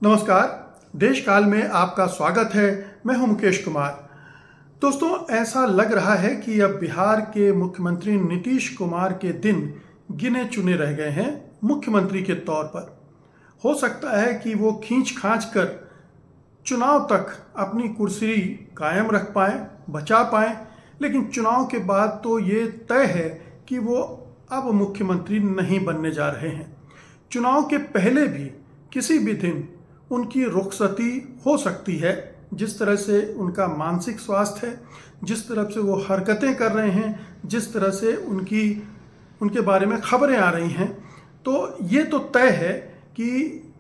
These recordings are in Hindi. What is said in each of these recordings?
नमस्कार। देश काल में आपका स्वागत है। मैं हूं मुकेश कुमार। दोस्तों, ऐसा लग रहा है कि अब बिहार के मुख्यमंत्री नीतीश कुमार के दिन गिने चुने रह गए हैं मुख्यमंत्री के तौर पर। हो सकता है कि वो खींच खांच कर चुनाव तक अपनी कुर्सी कायम रख पाएं, बचा पाएं, लेकिन चुनाव के बाद तो ये तय है कि वो अब मुख्यमंत्री नहीं बनने जा रहे हैं। चुनाव के पहले भी किसी भी दिन उनकी रुखसती हो सकती है। जिस तरह से उनका मानसिक स्वास्थ्य है, जिस तरह से वो हरकतें कर रहे हैं, जिस तरह से उनके बारे में खबरें आ रही हैं, तो ये तो तय है कि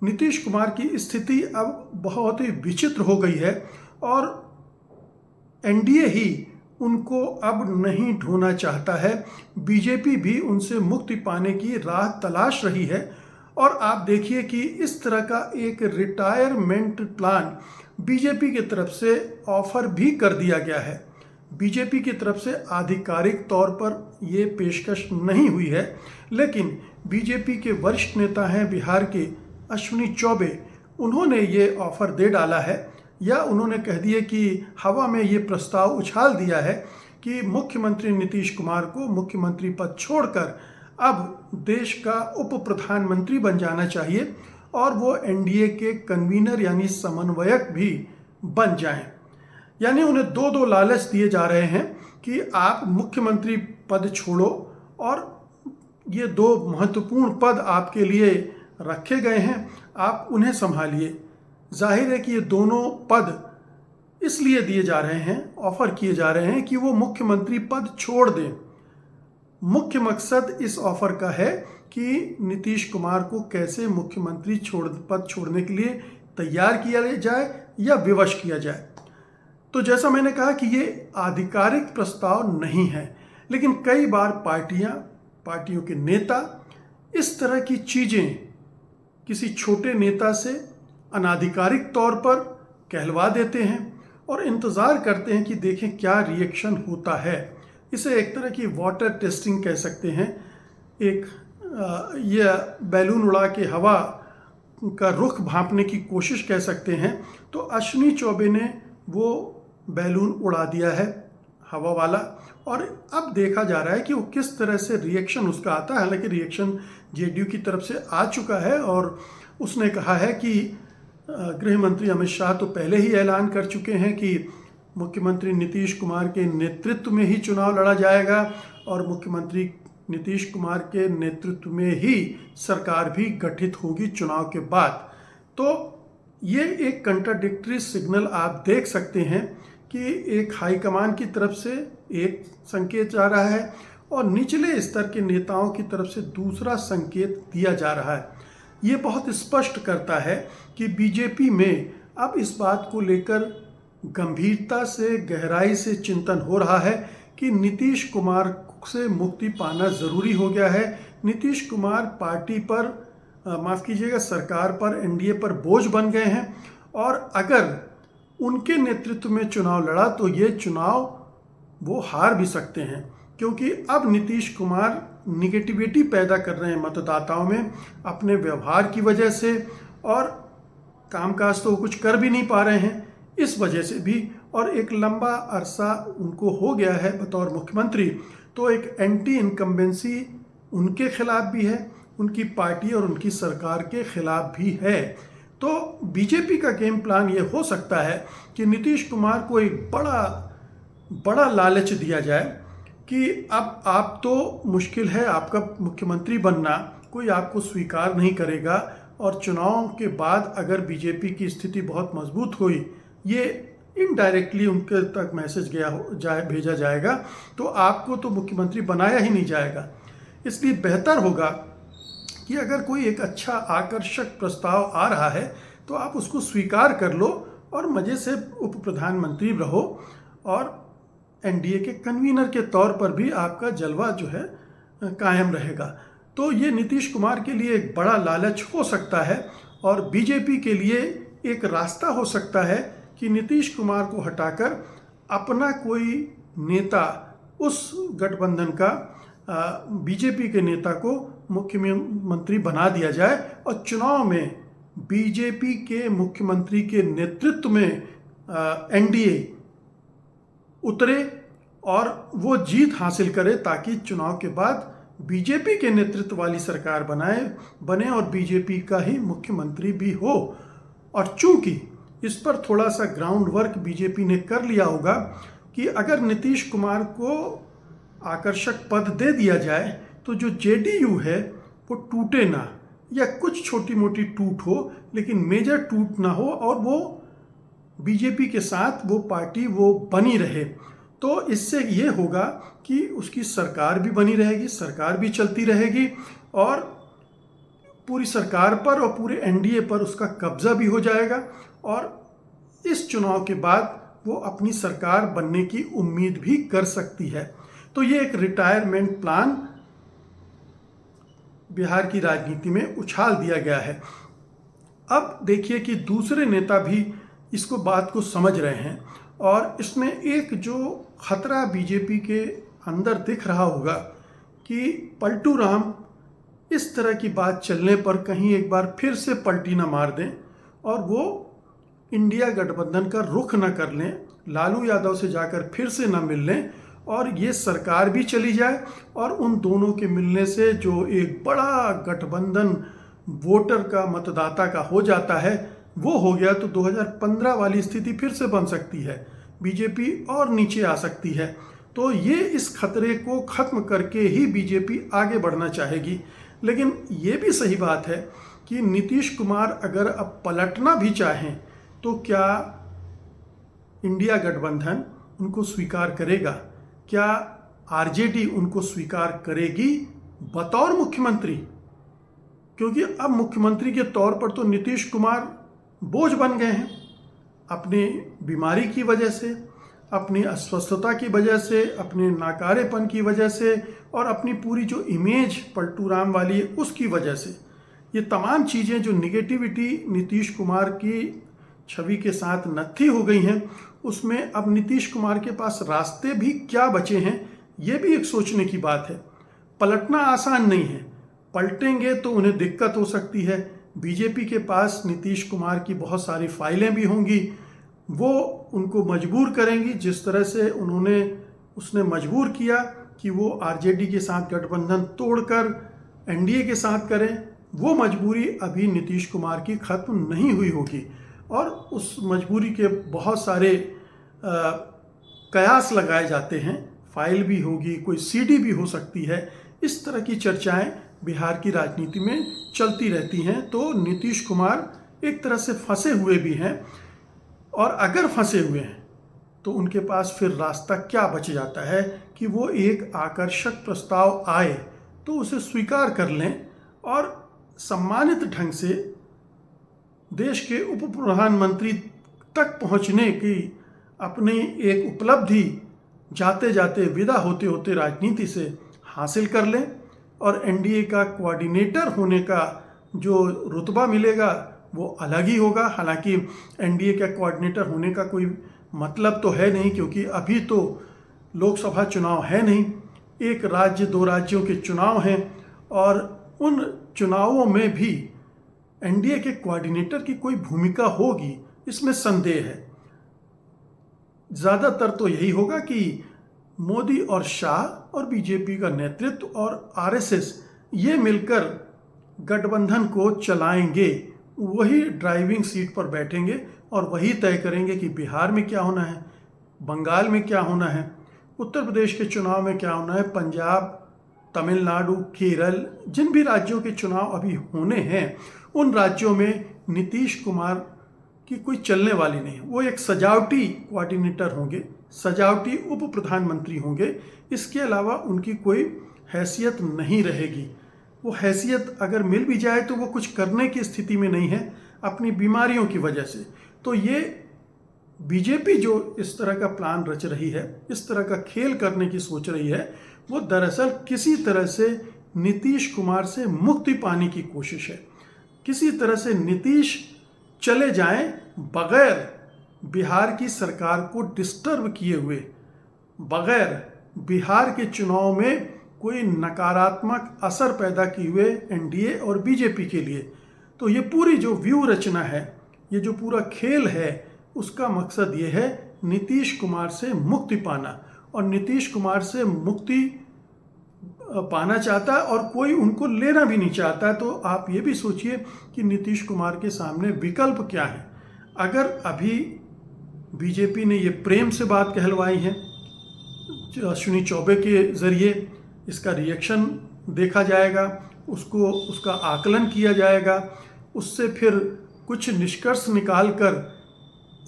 नीतीश कुमार की स्थिति अब बहुत ही विचित्र हो गई है और एनडीए ही उनको अब नहीं ढोना चाहता है। बीजेपी भी उनसे मुक्ति पाने की राह तलाश रही है और आप देखिए कि इस तरह का एक रिटायरमेंट प्लान बीजेपी की तरफ से ऑफर भी कर दिया गया है। बीजेपी की तरफ से आधिकारिक तौर पर ये पेशकश नहीं हुई है, लेकिन बीजेपी के वरिष्ठ नेता हैं बिहार के अश्विनी चौबे, उन्होंने ये ऑफर दे डाला है या उन्होंने कह दिया कि हवा में ये प्रस्ताव उछाल दिया है कि मुख्यमंत्री नीतीश कुमार को मुख्यमंत्री पद छोड़कर अब देश का उप प्रधानमंत्री बन जाना चाहिए और वो एनडीए के कन्वीनर यानी समन्वयक भी बन जाएं। यानी उन्हें दो दो लालच दिए जा रहे हैं कि आप मुख्यमंत्री पद छोड़ो और ये दो महत्वपूर्ण पद आपके लिए रखे गए हैं, आप उन्हें संभालिए। जाहिर है कि ये दोनों पद इसलिए दिए जा रहे हैं, ऑफर किए जा रहे हैं कि वो मुख्यमंत्री पद छोड़ दें। मुख्य मकसद इस ऑफर का है कि नीतीश कुमार को कैसे मुख्यमंत्री पद छोड़ने के लिए तैयार किया जाए या विवश किया जाए। तो जैसा मैंने कहा कि ये आधिकारिक प्रस्ताव नहीं है, लेकिन कई बार पार्टियों के नेता इस तरह की चीज़ें किसी छोटे नेता से अनाधिकारिक तौर पर कहलवा देते हैं और इंतज़ार करते हैं कि देखें क्या रिएक्शन होता है। इसे एक तरह की वाटर टेस्टिंग कह सकते हैं। ये बैलून उड़ा के हवा का रुख भांपने की कोशिश कह सकते हैं। तो अश्विनी चौबे ने वो बैलून उड़ा दिया है हवा वाला, और अब देखा जा रहा है कि वो किस तरह से रिएक्शन उसका आता है। हालांकि रिएक्शन जेडीयू की तरफ से आ चुका है और उसने कहा है कि गृह मंत्री अमित शाह तो पहले ही ऐलान कर चुके हैं कि मुख्यमंत्री नीतीश कुमार के नेतृत्व में ही चुनाव लड़ा जाएगा और मुख्यमंत्री नीतीश कुमार के नेतृत्व में ही सरकार भी गठित होगी चुनाव के बाद। तो ये एक कंट्राडिक्टरी सिग्नल आप देख सकते हैं कि एक हाईकमान की तरफ से एक संकेत जा रहा है और निचले स्तर के नेताओं की तरफ से दूसरा संकेत दिया जा रहा है। ये बहुत स्पष्ट करता है कि बीजेपी में अब इस बात को लेकर गंभीरता से, गहराई से चिंतन हो रहा है कि नीतीश कुमार से मुक्ति पाना ज़रूरी हो गया है। नीतीश कुमार पार्टी पर, माफ़ कीजिएगा, सरकार पर, एनडीए पर बोझ बन गए हैं और अगर उनके नेतृत्व में चुनाव लड़ा तो ये चुनाव वो हार भी सकते हैं, क्योंकि अब नीतीश कुमार निगेटिविटी पैदा कर रहे हैं मतदाताओं में अपने व्यवहार की वजह से, और कामकाज तो वो कुछ कर भी नहीं पा रहे हैं इस वजह से भी, और एक लंबा अरसा उनको हो गया है बतौर मुख्यमंत्री। तो एक एंटी इनकम्बेंसी उनके खिलाफ भी है, उनकी पार्टी और उनकी सरकार के खिलाफ भी है। तो बीजेपी का गेम प्लान ये हो सकता है कि नीतीश कुमार को एक बड़ा लालच दिया जाए कि अब आप तो मुश्किल है, आपका मुख्यमंत्री बनना कोई आपको स्वीकार नहीं करेगा और चुनाव के बाद अगर बीजेपी की स्थिति बहुत मजबूत हुई, ये इनडायरेक्टली उनके तक मैसेज भेजा जाएगा, तो आपको तो मुख्यमंत्री बनाया ही नहीं जाएगा। इसलिए बेहतर होगा कि अगर कोई एक अच्छा आकर्षक प्रस्ताव आ रहा है तो आप उसको स्वीकार कर लो और मज़े से उप प्रधानमंत्री रहो और एनडीए के कन्वीनर के तौर पर भी आपका जलवा जो है कायम रहेगा। तो ये नीतीश कुमार के लिए एक बड़ा लालच हो सकता है और बीजेपी के लिए एक रास्ता हो सकता है कि नीतीश कुमार को हटाकर अपना कोई नेता, उस गठबंधन का बीजेपी के नेता को मुख्यमंत्री बना दिया जाए और चुनाव में बीजेपी के मुख्यमंत्री के नेतृत्व में एनडीए उतरे और वो जीत हासिल करे, ताकि चुनाव के बाद बीजेपी के नेतृत्व वाली सरकार बने और बीजेपी का ही मुख्यमंत्री भी हो। और चूंकि इस पर थोड़ा सा ग्राउंड वर्क बीजेपी ने कर लिया होगा कि अगर नीतीश कुमार को आकर्षक पद दे दिया जाए तो जो जेडीयू है वो टूटे ना, या कुछ छोटी मोटी टूट हो लेकिन मेजर टूट ना हो, और वो बीजेपी के साथ वो पार्टी वो बनी रहे। तो इससे ये होगा कि उसकी सरकार भी बनी रहेगी, सरकार भी चलती रहेगी, और पूरी सरकार पर और पूरे एनडीए पर उसका कब्जा भी हो जाएगा, और इस चुनाव के बाद वो अपनी सरकार बनने की उम्मीद भी कर सकती है। तो ये एक रिटायरमेंट प्लान बिहार की राजनीति में उछाल दिया गया है। अब देखिए कि दूसरे नेता भी इसको बात को समझ रहे हैं, और इसमें एक जो खतरा बीजेपी के अंदर दिख रहा होगा कि पलटू राम इस तरह की बात चलने पर कहीं एक बार फिर से पलटी ना मार दें और वो इंडिया गठबंधन का रुख न कर लें, लालू यादव से जाकर फिर से न मिल लें, और ये सरकार भी चली जाए, और उन दोनों के मिलने से जो एक बड़ा गठबंधन वोटर का, मतदाता का हो जाता है, वो हो गया तो 2015 वाली स्थिति फिर से बन सकती है, बीजेपी और नीचे आ सकती है। तो ये इस खतरे को ख़त्म करके ही बीजेपी आगे बढ़ना चाहेगी। लेकिन ये भी सही बात है कि नीतीश कुमार अगर अब पलटना भी चाहें तो क्या इंडिया गठबंधन उनको स्वीकार करेगा? क्या आरजेडी उनको स्वीकार करेगी बतौर मुख्यमंत्री? क्योंकि अब मुख्यमंत्री के तौर पर तो नीतीश कुमार बोझ बन गए हैं, अपनी बीमारी की वजह से, अपनी अस्वस्थता की वजह से, अपने नाकारेपन की वजह से, और अपनी पूरी जो इमेज पलटू राम वाली है उसकी वजह से। ये तमाम चीज़ें जो निगेटिविटी नीतीश कुमार की छवि के साथ नत्थी हो गई हैं, उसमें अब नीतीश कुमार के पास रास्ते भी क्या बचे हैं, ये भी एक सोचने की बात है। पलटना आसान नहीं है, पलटेंगे तो उन्हें दिक्कत हो सकती है। बीजेपी के पास नीतीश कुमार की बहुत सारी फाइलें भी होंगी, वो उनको मजबूर करेंगी, जिस तरह से उसने मजबूर किया कि वो आरजेडी के साथ गठबंधन तोड़कर एनडीए के साथ करें। वो मजबूरी अभी नीतीश कुमार की ख़त्म नहीं हुई होगी, और उस मजबूरी के बहुत सारे कयास लगाए जाते हैं, फाइल भी होगी, कोई सीडी भी हो सकती है। इस तरह की चर्चाएं बिहार की राजनीति में चलती रहती हैं। तो नीतीश कुमार एक तरह से फंसे हुए भी हैं, और अगर फंसे हुए हैं तो उनके पास फिर रास्ता क्या बच जाता है कि वो एक आकर्षक प्रस्ताव आए तो उसे स्वीकार कर लें, और सम्मानित ढंग से देश के उप प्रधानमंत्री तक पहुंचने की अपनी एक उपलब्धि जाते जाते, विदा होते होते राजनीति से हासिल कर लें, और एनडीए का कोऑर्डिनेटर होने का जो रुतबा मिलेगा वो अलग ही होगा। हालांकि एनडीए का कोऑर्डिनेटर होने का कोई मतलब तो है नहीं, क्योंकि अभी तो लोकसभा चुनाव है नहीं, एक राज्य 2 राज्यों के चुनाव हैं, और उन चुनावों में भी एनडीए के कोऑर्डिनेटर की कोई भूमिका होगी, इसमें संदेह है। ज़्यादातर तो यही होगा कि मोदी और शाह और बीजेपी का नेतृत्व और आरएसएस ये मिलकर गठबंधन को चलाएंगे, वही ड्राइविंग सीट पर बैठेंगे और वही तय करेंगे कि बिहार में क्या होना है, बंगाल में क्या होना है, उत्तर प्रदेश के चुनाव में क्या होना है, पंजाब, तमिलनाडु, केरल, जिन भी राज्यों के चुनाव अभी होने हैं उन राज्यों में नीतीश कुमार की कोई चलने वाली नहीं है। वो एक सजावटी कोऑर्डिनेटर होंगे, सजावटी उप प्रधानमंत्री होंगे, इसके अलावा उनकी कोई हैसियत नहीं रहेगी। वो हैसियत अगर मिल भी जाए तो वो कुछ करने की स्थिति में नहीं है अपनी बीमारियों की वजह से। तो ये बीजेपी जो इस तरह का प्लान रच रही है, इस तरह का खेल करने की सोच रही है, वो दरअसल किसी तरह से नीतीश कुमार से मुक्ति पाने की कोशिश है। किसी तरह से नीतीश चले जाएं बगैर बिहार की सरकार को डिस्टर्ब किए हुए, बगैर बिहार के चुनाव में कोई नकारात्मक असर पैदा किए हुए एनडीए और बीजेपी के लिए। तो ये पूरी जो व्यू रचना है, ये जो पूरा खेल है, उसका मकसद ये है नीतीश कुमार से मुक्ति पाना, और नीतीश कुमार से मुक्ति पाना चाहता है और कोई उनको लेना भी नहीं चाहता है। तो आप ये भी सोचिए कि नीतीश कुमार के सामने विकल्प क्या है। अगर अभी बीजेपी ने ये प्रेम से बात कहलवाई है अश्विनी चौबे के ज़रिए, इसका रिएक्शन देखा जाएगा, उसका आकलन किया जाएगा, उससे फिर कुछ निष्कर्ष निकालकर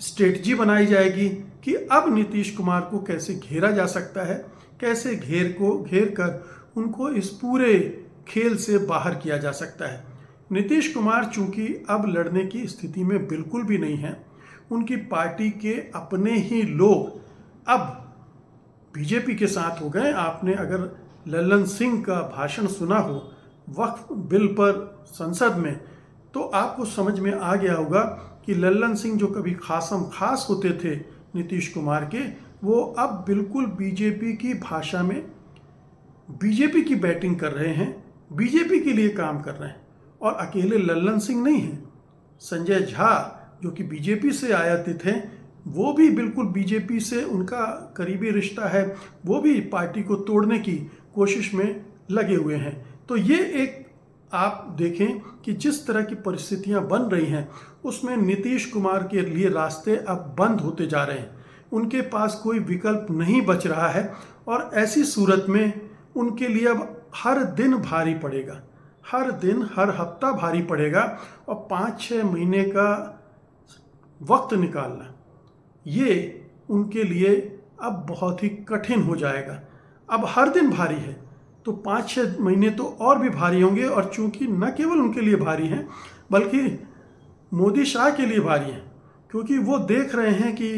स्ट्रेटजी बनाई जाएगी कि अब नीतीश कुमार को कैसे घेरा जा सकता है, कैसे घेर कर उनको इस पूरे खेल से बाहर किया जा सकता है। नीतीश कुमार चूंकि अब लड़ने की स्थिति में बिल्कुल भी नहीं है, उनकी पार्टी के अपने ही लोग अब बीजेपी के साथ हो गए। आपने अगर लल्लन सिंह का भाषण सुना हो वक्फ बिल पर संसद में, तो आपको समझ में आ गया होगा कि लल्लन सिंह जो कभी खासम खास होते थे नीतीश कुमार के, वो अब बिल्कुल बीजेपी की भाषा में बीजेपी की बैटिंग कर रहे हैं, बीजेपी के लिए काम कर रहे हैं। और अकेले लल्लन सिंह नहीं हैं, संजय झा जो कि बीजेपी से आयातित थे, वो भी बिल्कुल बीजेपी से उनका करीबी रिश्ता है, वो भी पार्टी को तोड़ने की कोशिश में लगे हुए हैं। तो ये एक आप देखें कि जिस तरह की परिस्थितियां बन रही हैं, उसमें नीतीश कुमार के लिए रास्ते अब बंद होते जा रहे हैं, उनके पास कोई विकल्प नहीं बच रहा है। और ऐसी सूरत में उनके लिए अब हर दिन भारी पड़ेगा, हर दिन हर हफ्ता भारी पड़ेगा, और 5-6 महीने का वक्त निकालना ये उनके लिए अब बहुत ही कठिन हो जाएगा। अब हर दिन भारी है तो 5-6 महीने तो और भी भारी होंगे, और चूंकि न केवल उनके लिए भारी हैं बल्कि मोदी शाह के लिए भारी हैं, क्योंकि वो देख रहे हैं कि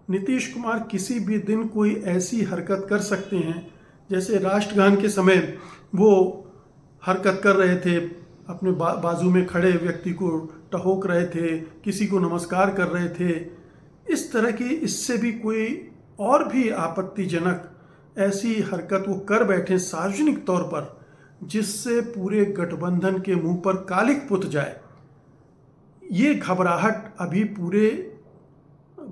नीतीश कुमार किसी भी दिन कोई ऐसी हरकत कर सकते हैं, जैसे राष्ट्रगान के समय वो हरकत कर रहे थे, अपने बाजू में खड़े व्यक्ति को टहोक रहे थे, किसी को नमस्कार कर रहे थे। इस तरह की इससे भी कोई और भी आपत्तिजनक ऐसी हरकत वो कर बैठे सार्वजनिक तौर पर, जिससे पूरे गठबंधन के मुंह पर कालिक पुत जाए। ये घबराहट अभी पूरे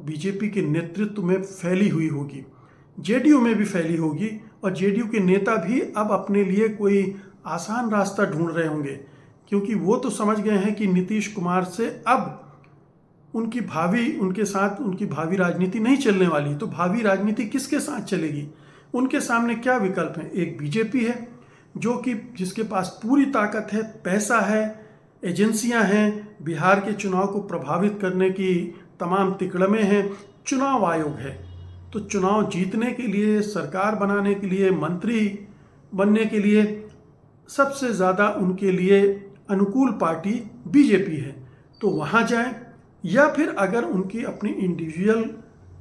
बीजेपी के नेतृत्व में फैली हुई होगी, जेडीयू में भी फैली होगी, और जेडीयू के नेता भी अब अपने लिए कोई आसान रास्ता ढूंढ रहे होंगे, क्योंकि वो तो समझ गए हैं कि नीतीश कुमार से अब उनके साथ उनकी भावी राजनीति नहीं चलने वाली। तो भावी राजनीति किसके साथ चलेगी? उनके सामने क्या विकल्प है? एक बीजेपी है जो कि जिसके पास पूरी ताकत है, पैसा है, एजेंसियां हैं, बिहार के चुनाव को प्रभावित करने की तमाम तिकड़में हैं, चुनाव आयोग है। तो चुनाव जीतने के लिए, सरकार बनाने के लिए, मंत्री बनने के लिए सबसे ज़्यादा उनके लिए अनुकूल पार्टी बीजेपी है। तो वहाँ जाएं, या फिर अगर उनकी अपनी इंडिविजुअल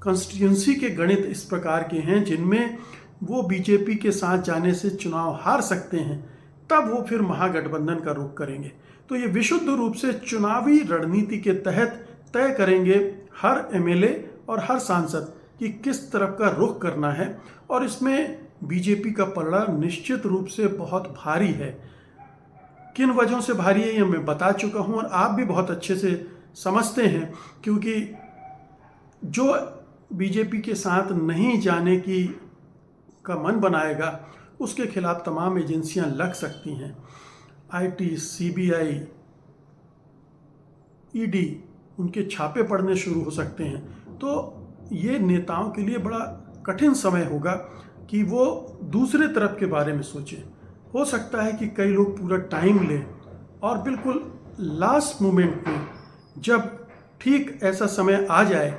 कॉन्स्टिट्यूंसी के गणित इस प्रकार के हैं जिनमें वो बीजेपी के साथ जाने से चुनाव हार सकते हैं, तब वो फिर महागठबंधन का रुख करेंगे। तो ये विशुद्ध रूप से चुनावी रणनीति के तहत तय करेंगे हर एमएलए और हर सांसद कि किस तरफ का रुख करना है, और इसमें बीजेपी का पलड़ा निश्चित रूप से बहुत भारी है। किन वजहों से भारी है ये मैं बता चुका हूँ, और आप भी बहुत अच्छे से समझते हैं, क्योंकि जो बीजेपी के साथ नहीं जाने का मन बनाएगा उसके खिलाफ तमाम एजेंसियां लग सकती हैं। आईटी, सीबीआई, ईडी, उनके छापे पड़ने शुरू हो सकते हैं। तो ये नेताओं के लिए बड़ा कठिन समय होगा कि वो दूसरे तरफ के बारे में सोचें। हो सकता है कि कई लोग पूरा टाइम लें और बिल्कुल लास्ट मोमेंट में, जब ठीक ऐसा समय आ जाए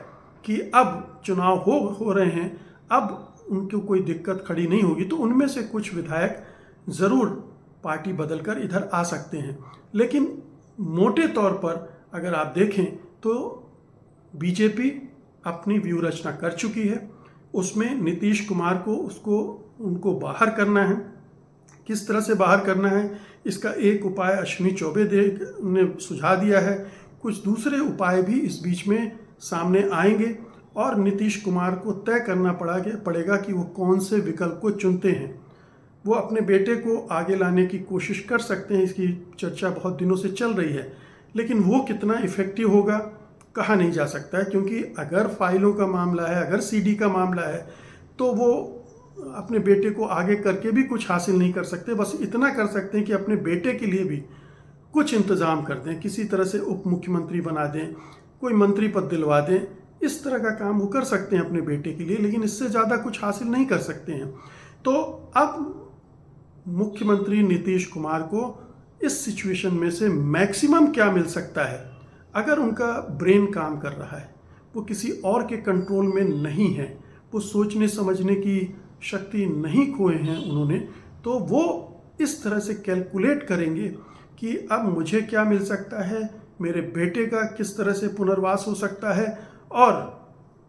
कि अब चुनाव हो रहे हैं, अब उनको कोई दिक्कत खड़ी नहीं होगी, तो उनमें से कुछ विधायक ज़रूर पार्टी बदलकर इधर आ सकते हैं। लेकिन मोटे तौर पर अगर आप देखें तो बीजेपी अपनी व्यूह रचना कर चुकी है। उसमें नीतीश कुमार को उनको बाहर करना है। किस तरह से बाहर करना है, इसका एक उपाय अश्विनी चौबे ने सुझा दिया है। कुछ दूसरे उपाय भी इस बीच में सामने आएंगे, और नीतीश कुमार को तय करना पड़ेगा कि वो कौन से विकल्प को चुनते हैं। वो अपने बेटे को आगे लाने की कोशिश कर सकते हैं, इसकी चर्चा बहुत दिनों से चल रही है, लेकिन वो कितना इफ़ेक्टिव होगा कहा नहीं जा सकता है, क्योंकि अगर फाइलों का मामला है, अगर सीडी का मामला है, तो वो अपने बेटे को आगे करके भी कुछ हासिल नहीं कर सकते। बस इतना कर सकते हैं कि अपने बेटे के लिए भी कुछ इंतज़ाम कर दें, किसी तरह से उप मुख्यमंत्री बना दें, कोई मंत्री पद दिलवा दें। इस तरह का काम वो कर सकते हैं अपने बेटे के लिए, लेकिन इससे ज़्यादा कुछ हासिल नहीं कर सकते हैं। तो अब मुख्यमंत्री नीतीश कुमार को इस सिचुएशन में से मैक्सिमम क्या मिल सकता है, अगर उनका ब्रेन काम कर रहा है, वो किसी और के कंट्रोल में नहीं है, वो सोचने समझने की शक्ति नहीं खोए हैं उन्होंने, तो वो इस तरह से कैलकुलेट करेंगे कि अब मुझे क्या मिल सकता है, मेरे बेटे का किस तरह से पुनर्वास हो सकता है, और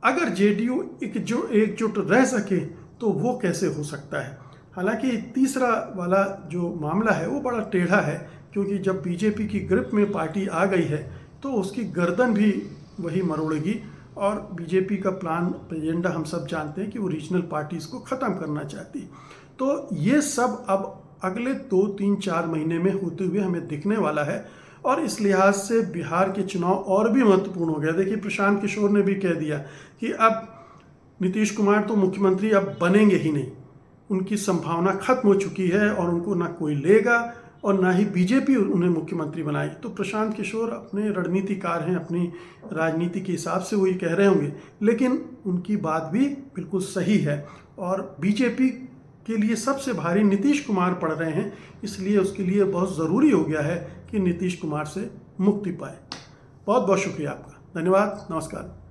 अगर जेडीयू एकजुट रह सके तो वो कैसे हो सकता है। हालांकि तीसरा वाला जो मामला है वो बड़ा टेढ़ा है, क्योंकि जब बीजेपी की ग्रिप में पार्टी आ गई है तो उसकी गर्दन भी वही मरोड़ेगी। और बीजेपी का प्लान एजेंडा हम सब जानते हैं कि वो रीजनल पार्टीज़ को ख़त्म करना चाहती। तो ये सब अब अगले 2, 3, 4 महीने में होते हुए हमें दिखने वाला है, और इस लिहाज से बिहार के चुनाव और भी महत्वपूर्ण हो गया। देखिए, प्रशांत किशोर ने भी कह दिया कि अब नीतीश कुमार तो मुख्यमंत्री अब बनेंगे ही नहीं, उनकी संभावना खत्म हो चुकी है और उनको ना कोई लेगा और ना ही बीजेपी उन्हें मुख्यमंत्री बनाएगी। तो प्रशांत किशोर अपने रणनीतिकार हैं, अपनी राजनीति के हिसाब से वो ये कह रहे होंगे, लेकिन उनकी बात भी बिल्कुल सही है। और बीजेपी के लिए सबसे भारी नीतीश कुमार पड़ रहे हैं, इसलिए उसके लिए बहुत ज़रूरी हो गया है कि नीतीश कुमार से मुक्ति पाए। बहुत बहुत शुक्रिया आपका, धन्यवाद, नमस्कार।